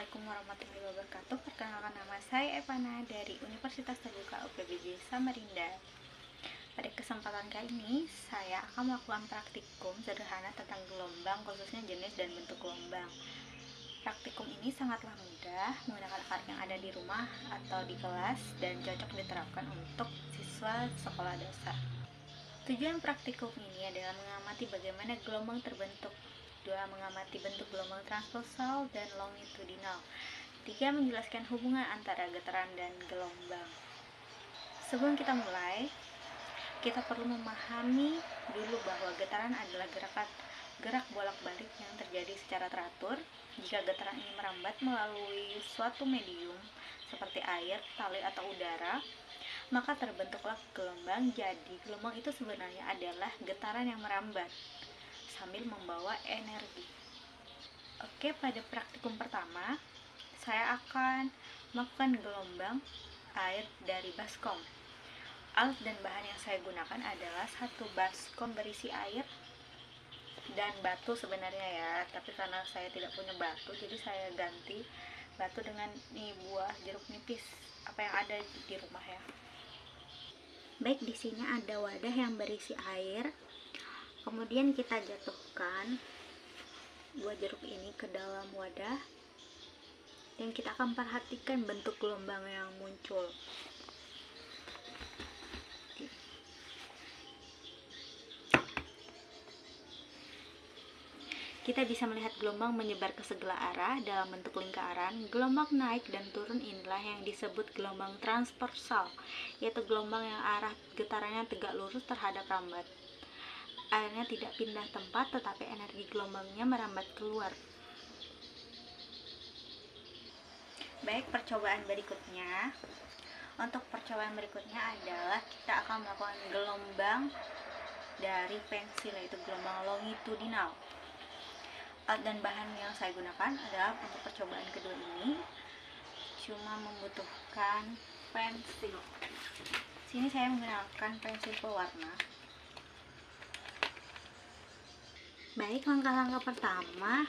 Assalamualaikum warahmatullahi wabarakatuh. Perkenalkan, nama saya Evana dari Universitas Terbuka UPBJ Samarinda. Pada kesempatan kali ini, saya akan melakukan praktikum sederhana tentang gelombang, khususnya jenis dan bentuk gelombang. Praktikum ini sangatlah mudah, menggunakan alat yang ada di rumah atau di kelas, dan cocok diterapkan untuk siswa sekolah dasar. Tujuan praktikum ini adalah mengamati bagaimana gelombang terbentuk. 2. Mengamati bentuk gelombang transversal dan longitudinal. 3. Menjelaskan hubungan antara getaran dan gelombang. Sebelum kita mulai, kita perlu memahami dulu bahwa getaran adalah gerak bolak-balik yang terjadi secara teratur. Jika getaran ini merambat melalui suatu medium seperti air, tali, atau udara, maka terbentuklah gelombang. Jadi, gelombang itu sebenarnya adalah getaran yang merambat sambil membawa energi. Oke, pada praktikum pertama, saya akan melakukan gelombang air dari baskom. Alat dan bahan yang saya gunakan adalah satu baskom berisi air dan batu sebenarnya ya, tapi karena saya tidak punya batu, jadi saya ganti batu dengan buah jeruk nipis, apa yang ada di rumah ya. Baik, di sini ada wadah yang berisi air. Kemudian kita jatuhkan buah jeruk ini ke dalam wadah, dan kita akan perhatikan bentuk gelombang yang muncul. Kita bisa melihat gelombang menyebar ke segala arah dalam bentuk lingkaran. Gelombang naik dan turun inilah yang disebut gelombang transversal, yaitu gelombang yang arah getarannya tegak lurus terhadap rambat. Airnya tidak pindah tempat, tetapi energi gelombangnya merambat keluar. Baik, percobaan berikutnya. Untuk percobaan berikutnya adalah kita akan melakukan gelombang dari pensil, yaitu gelombang longitudinal. Alat dan bahan yang saya gunakan adalah untuk percobaan kedua ini cuma membutuhkan pensil. Sini saya menggunakan pensil pewarna. Baik, langkah-langkah pertama,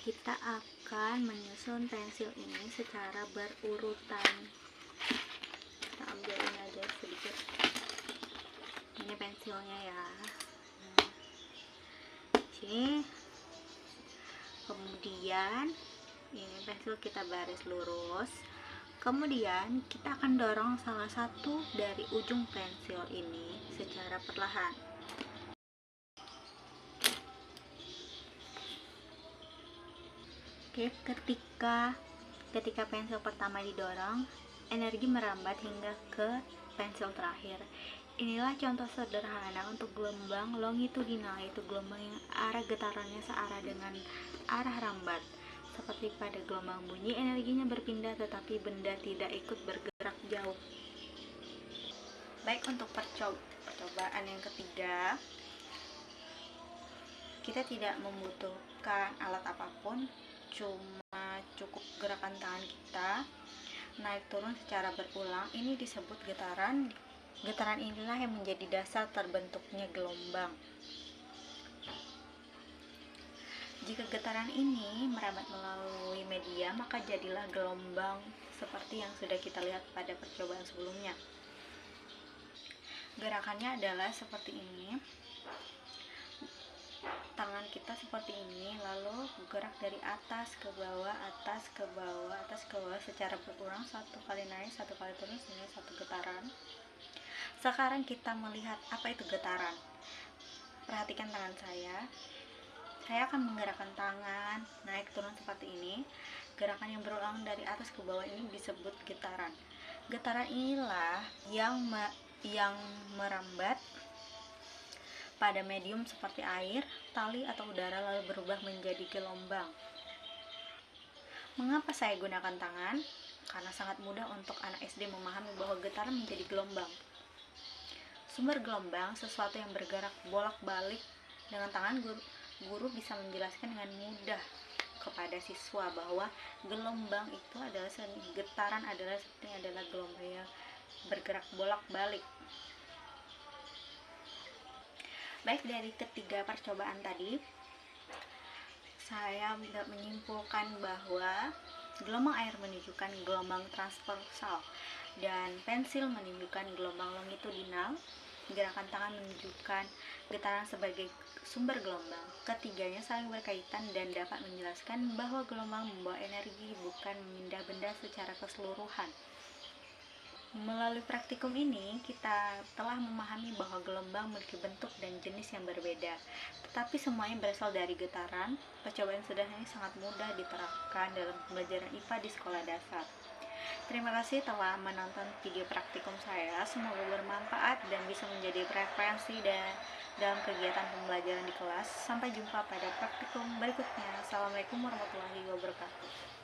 kita akan menyusun pensil ini secara berurutan. Kita ambil ini aja sedikit. Ini pensilnya ya. Sini. Kemudian ini pensil kita baris lurus. Kemudian kita akan dorong salah satu dari ujung pensil ini secara perlahan. Oke, ketika pensil pertama didorong, energi merambat hingga ke pensil terakhir. Inilah contoh sederhana untuk gelombang longitudinal, yaitu gelombang yang arah getarannya searah dengan arah rambat. Seperti pada gelombang bunyi, energinya berpindah tetapi benda tidak ikut bergerak jauh. Baik, untuk percobaan yang ketiga, kita tidak membutuhkan alat apapun, cuma cukup gerakan tangan kita naik turun secara berulang. Ini disebut getaran. Getaran inilah yang menjadi dasar terbentuknya gelombang. Jika getaran ini merambat melalui media, maka jadilah gelombang seperti yang sudah kita lihat pada percobaan sebelumnya. Gerakannya adalah seperti ini. Tangan kita seperti ini, lalu gerak dari atas ke bawah, atas ke bawah, atas ke bawah secara berulang, satu kali naik, satu kali turun, sehingga satu getaran. Sekarang kita melihat apa itu getaran. Perhatikan tangan saya. Saya akan menggerakkan tangan naik turun seperti ini. Gerakan yang berulang dari atas ke bawah ini disebut getaran. Getaran inilah yang merambat pada medium seperti air, tali, atau udara, lalu berubah menjadi gelombang. Mengapa saya gunakan tangan? Karena sangat mudah untuk anak SD memahami bahwa getaran menjadi gelombang. Sumber gelombang sesuatu yang bergerak bolak-balik. Dengan tangan, guru bisa menjelaskan dengan mudah kepada siswa bahwa gelombang itu adalah getaran adalah gelombang yang bergerak bolak-balik. Baik, dari ketiga percobaan tadi, saya menyimpulkan bahwa gelombang air menunjukkan gelombang transversal dan pensil menunjukkan gelombang longitudinal. Gerakan tangan menunjukkan getaran sebagai sumber gelombang. Ketiganya saling berkaitan dan dapat menjelaskan bahwa gelombang membawa energi, bukan memindah benda secara keseluruhan. Melalui praktikum ini, kita telah memahami bahwa gelombang memiliki bentuk dan jenis yang berbeda, tetapi semuanya berasal dari getaran. Percobaan sederhana ini sangat mudah diterapkan dalam pembelajaran IPA di sekolah dasar. Terima kasih telah menonton video praktikum saya. Semoga bermanfaat dan bisa menjadi referensi dalam kegiatan pembelajaran di kelas. Sampai jumpa pada praktikum berikutnya. Assalamualaikum warahmatullahi wabarakatuh.